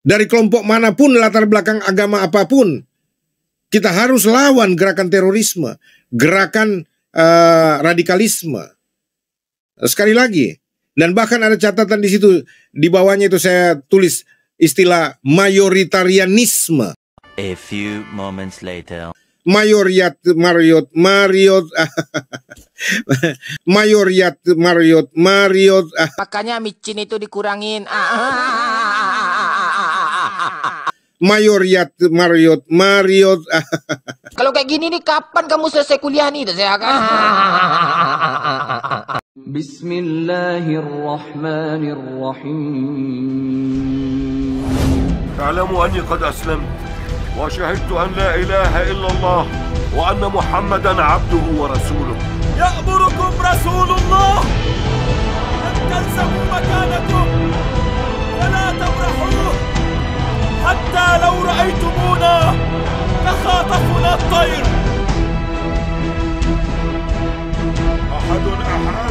Dari kelompok manapun, latar belakang agama apapun, kita harus lawan gerakan terorisme, gerakan radikalisme. Sekali lagi, dan bahkan ada catatan di situ, di bawahnya itu saya tulis istilah mayoritarianisme. A few moments later. Makanya micin itu dikurangin. Kalau kayak gini nih, kapan kamu selesai kuliah nih? Bismillahirrahmanirrahim. A'lamu anni qad aslamtu wa syahidtu an la ilaha illallah wa anna Muhammadan abduhu wa rasuluh. Ya'murukum Rasulullah an tansabu makanakum wa la tabrahu hatta law ra'aytumuna takhatafuna at-tayr. Ahadun ahad.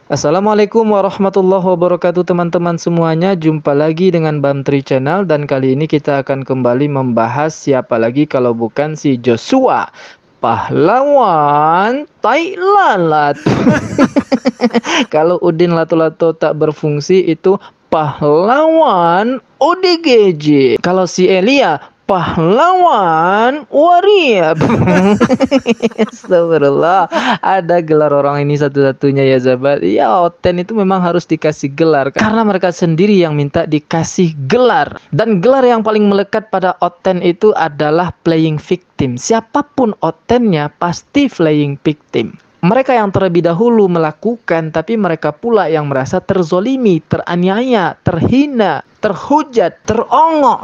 Assalamualaikum warahmatullahi wabarakatuh teman-teman semuanya. Jumpa lagi dengan Bamtri Channel, dan kali ini kita akan kembali membahas siapa lagi kalau bukan si Joshua, pahlawan tai lalat. Kalau Udin Lato-Lato tak berfungsi itu pahlawan ODGJ. Kalau si Elia pahlawan waria. Astagfirullah, ada gelar orang ini satu-satunya ya sahabat. Ya, Oten itu memang harus dikasih gelar karena mereka sendiri yang minta dikasih gelar. Dan gelar yang paling melekat pada Oten itu adalah playing victim. Siapapun Otennya pasti playing victim. Mereka yang terlebih dahulu melakukan, tapi mereka pula yang merasa terzolimi, teraniaya, terhina, terhujat, terongok.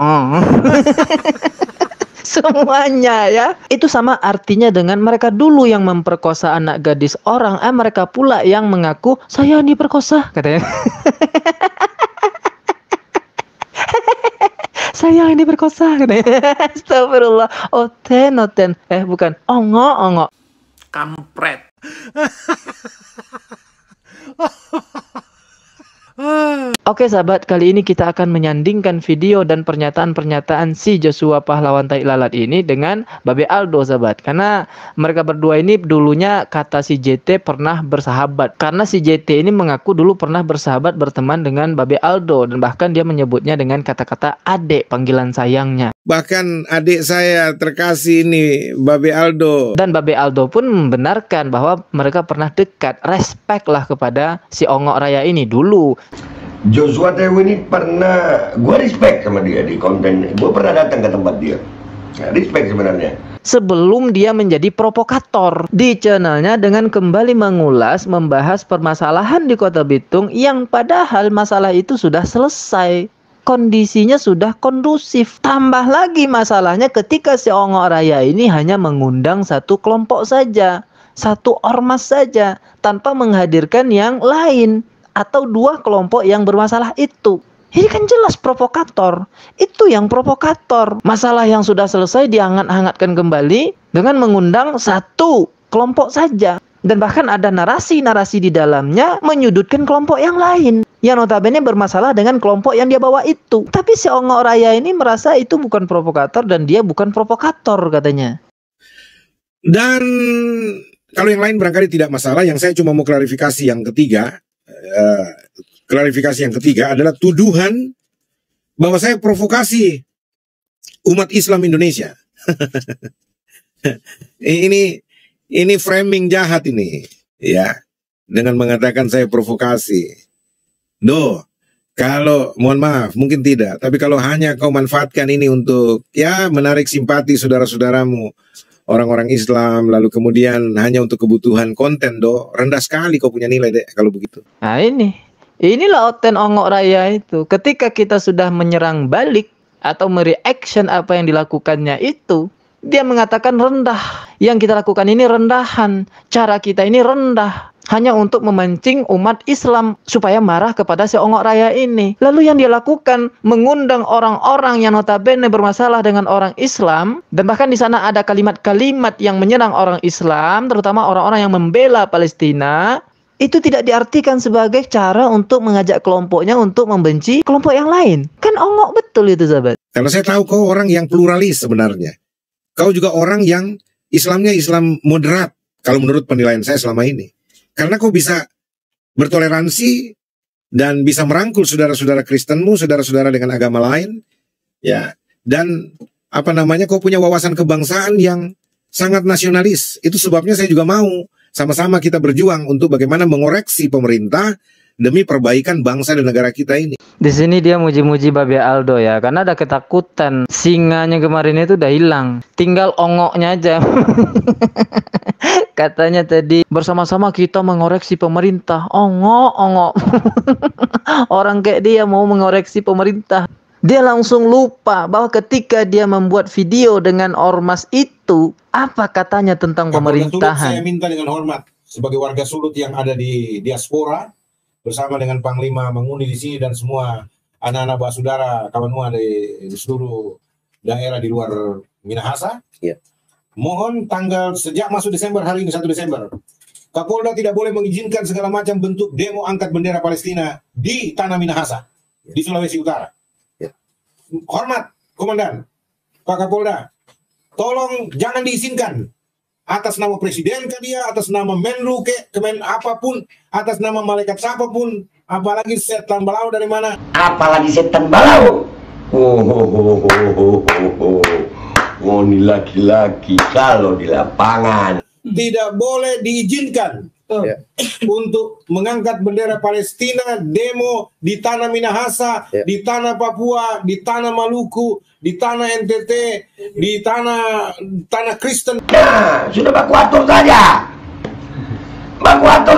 Semuanya ya. Itu sama artinya dengan mereka dulu yang memperkosa anak gadis orang, mereka pula yang mengaku saya diperkosa katanya. Saya yang diperkosa katanya. Astagfirullah. Oten. Bukan. Ongo. Kampret. Oke sahabat, kali ini kita akan menyandingkan video dan pernyataan-pernyataan si Joshua pahlawan tai lalat ini dengan Babe Aldo sahabat. Karena mereka berdua ini dulunya kata si JT pernah bersahabat. Karena si JT ini mengaku dulu pernah bersahabat berteman dengan Babe Aldo. Dan bahkan dia menyebutnya dengan kata-kata adek, panggilan sayangnya. Bahkan adik saya terkasih ini, Babe Aldo. Dan Babe Aldo pun membenarkan bahwa mereka pernah dekat. Respect lah kepada si Ongok Raya ini dulu. Joshua Tewe ini pernah, gue respect sama dia di konten. Gue pernah datang ke tempat dia. Respect sebenarnya. Sebelum dia menjadi provokator di channelnya dengan kembali mengulas, membahas permasalahan di Kota Bitung yang padahal masalah itu sudah selesai. Kondisinya sudah kondusif. Tambah lagi masalahnya ketika si Ongok Raya ini hanya mengundang satu kelompok saja, satu ormas saja, tanpa menghadirkan yang lain atau dua kelompok yang bermasalah itu. Ini kan jelas provokator. Itu yang provokator. Masalah yang sudah selesai dihangat-hangatkan kembali dengan mengundang satu kelompok saja. Dan bahkan ada narasi-narasi di dalamnya menyudutkan kelompok yang lain yang notabene bermasalah dengan kelompok yang dia bawa itu. Tapi si Ongok Raya ini merasa itu bukan provokator dan dia bukan provokator katanya. Dan kalau yang lain barangkali tidak masalah. Yang saya cuma mau klarifikasi yang ketiga. Klarifikasi yang ketiga adalah tuduhan bahwa saya provokasi umat Islam Indonesia. Ini framing jahat ini, ya, dengan mengatakan saya provokasi. Kalau mohon maaf mungkin tidak, tapi kalau hanya kau manfaatkan ini untuk ya menarik simpati saudara-saudaramu orang-orang Islam, lalu kemudian hanya untuk kebutuhan konten, rendah sekali kau punya nilai deh kalau begitu. Nah inilah Oten Ongok Raya itu. Ketika kita sudah menyerang balik atau mereaction apa yang dilakukannya itu, dia mengatakan rendah. Yang kita lakukan ini rendahan. Cara kita ini rendah. hanya untuk memancing umat Islam supaya marah kepada si Ongok Raya ini. Lalu yang dia lakukan mengundang orang-orang yang notabene bermasalah dengan orang Islam, dan bahkan di sana ada kalimat-kalimat yang menyerang orang Islam, terutama orang-orang yang membela Palestina. Itu tidak diartikan sebagai cara untuk mengajak kelompoknya untuk membenci kelompok yang lain. Kan ongok betul itu, sahabat. Karena saya tahu kau orang yang pluralis sebenarnya. Kau juga orang yang Islamnya Islam moderat, kalau menurut penilaian saya selama ini. Karena kau bisa bertoleransi dan bisa merangkul saudara-saudara Kristenmu, saudara-saudara dengan agama lain, ya. Dan kau punya wawasan kebangsaan yang sangat nasionalis. Itu sebabnya saya juga mau sama-sama kita berjuang untuk bagaimana mengoreksi pemerintah demi perbaikan bangsa dan negara kita ini. Di sini dia muji-muji Babe Aldo ya, karena ada ketakutan. Singanya kemarin itu udah hilang, tinggal ongoknya aja. Katanya tadi bersama-sama kita mengoreksi pemerintah. Ongok. Orang kayak dia mau mengoreksi pemerintah. Dia langsung lupa bahwa ketika dia membuat video dengan ormas itu, apa katanya tentang pemerintahan. Saya minta dengan hormat sebagai warga Sulut yang ada di diaspora, bersama dengan Panglima Manguni di sini dan semua anak-anak basudara kawan di seluruh daerah di luar Minahasa. Ya. Mohon sejak masuk Desember, hari ini 1 Desember, Kapolda tidak boleh mengizinkan segala macam bentuk demo angkat bendera Palestina di tanah Minahasa, di Sulawesi Utara. Hormat, Komandan, Pak Kapolda, tolong jangan diizinkan atas nama presiden dia, atas nama Menlu Kemen apapun, atas nama malaikat siapapun, apalagi setan balau dari mana? Apalagi setan balau. Oh, ini laki-laki kalau di lapangan. Tidak boleh diizinkan untuk mengangkat bendera Palestina, demo di tanah Minahasa, di tanah Papua, di tanah Maluku, di tanah NTT, di tanah Kristen. Nah, sudah baku atur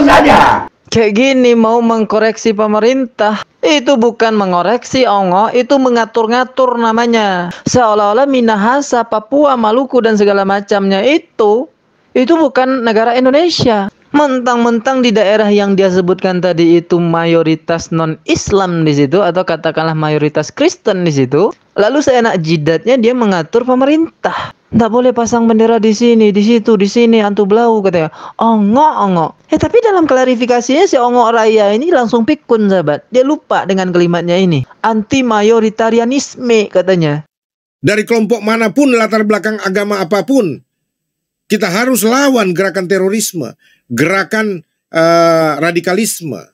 saja. Kayak gini mau mengkoreksi pemerintah. Itu bukan mengoreksi ongok, itu mengatur-ngatur namanya. Seolah-olah Minahasa, Papua, Maluku dan segala macamnya itu bukan negara Indonesia. Mentang-mentang di daerah yang dia sebutkan tadi itu mayoritas non-Islam di situ, atau katakanlah mayoritas Kristen di situ, lalu seenak jidatnya dia mengatur pemerintah. Nggak boleh pasang bendera di sini, di situ, di sini, antu belau katanya. Ongok. Tapi dalam klarifikasinya si Ongok Raya ini langsung pikun, sahabat. Dia lupa dengan kalimatnya ini. Anti mayoritarianisme katanya. Dari kelompok manapun, latar belakang agama apapun, kita harus lawan gerakan terorisme, gerakan radikalisme.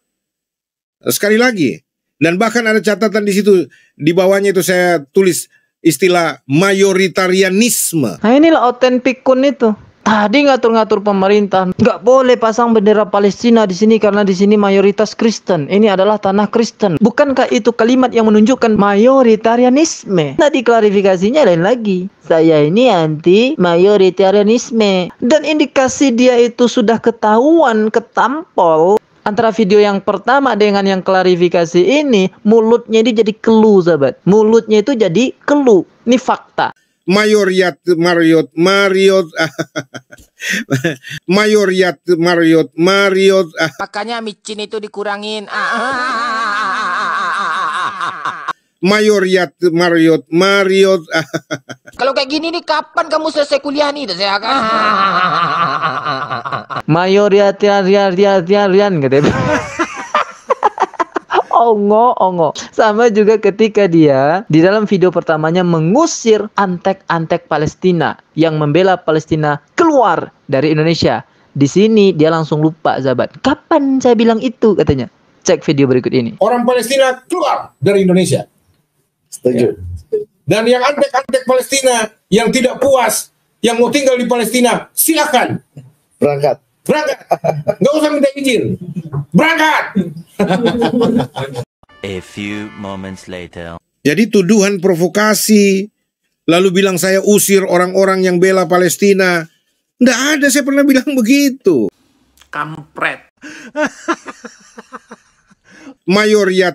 Sekali lagi, dan bahkan ada catatan di situ, di bawahnya itu saya tulis istilah mayoritarianisme. Nah inilah otentik pikun itu. Tadi ngatur-ngatur pemerintah, nggak boleh pasang bendera Palestina di sini karena di sini mayoritas Kristen. Ini adalah tanah Kristen. Bukankah itu kalimat yang menunjukkan mayoritarianisme? Nah diklarifikasinya lain lagi. Saya ini anti mayoritarianisme. Dan indikasi dia itu sudah ketahuan, ketampol. Antara video yang pertama dengan yang klarifikasi ini, mulutnya ini jadi kelu, sahabat. Mulutnya itu jadi kelu. Ini fakta. Makanya micin itu dikurangin. Kalau kayak gini nih, kapan kamu selesai kuliah nih? Mayoritarian gitu. Ongo. Sama juga ketika dia di dalam video pertamanya mengusir antek-antek Palestina yang membela Palestina keluar dari Indonesia. Di sini dia langsung lupa, sahabat. Kapan saya bilang itu katanya? Cek video berikut ini. Orang Palestina keluar dari Indonesia. Setuju. Dan yang antek-antek Palestina yang tidak puas, yang mau tinggal di Palestina, silakan berangkat. Nggak usah minta izin. Berangkat. A few moments later. Jadi tuduhan provokasi, lalu bilang saya usir orang-orang yang bela Palestina. Nggak ada, saya pernah bilang begitu. Kampret. Mariot.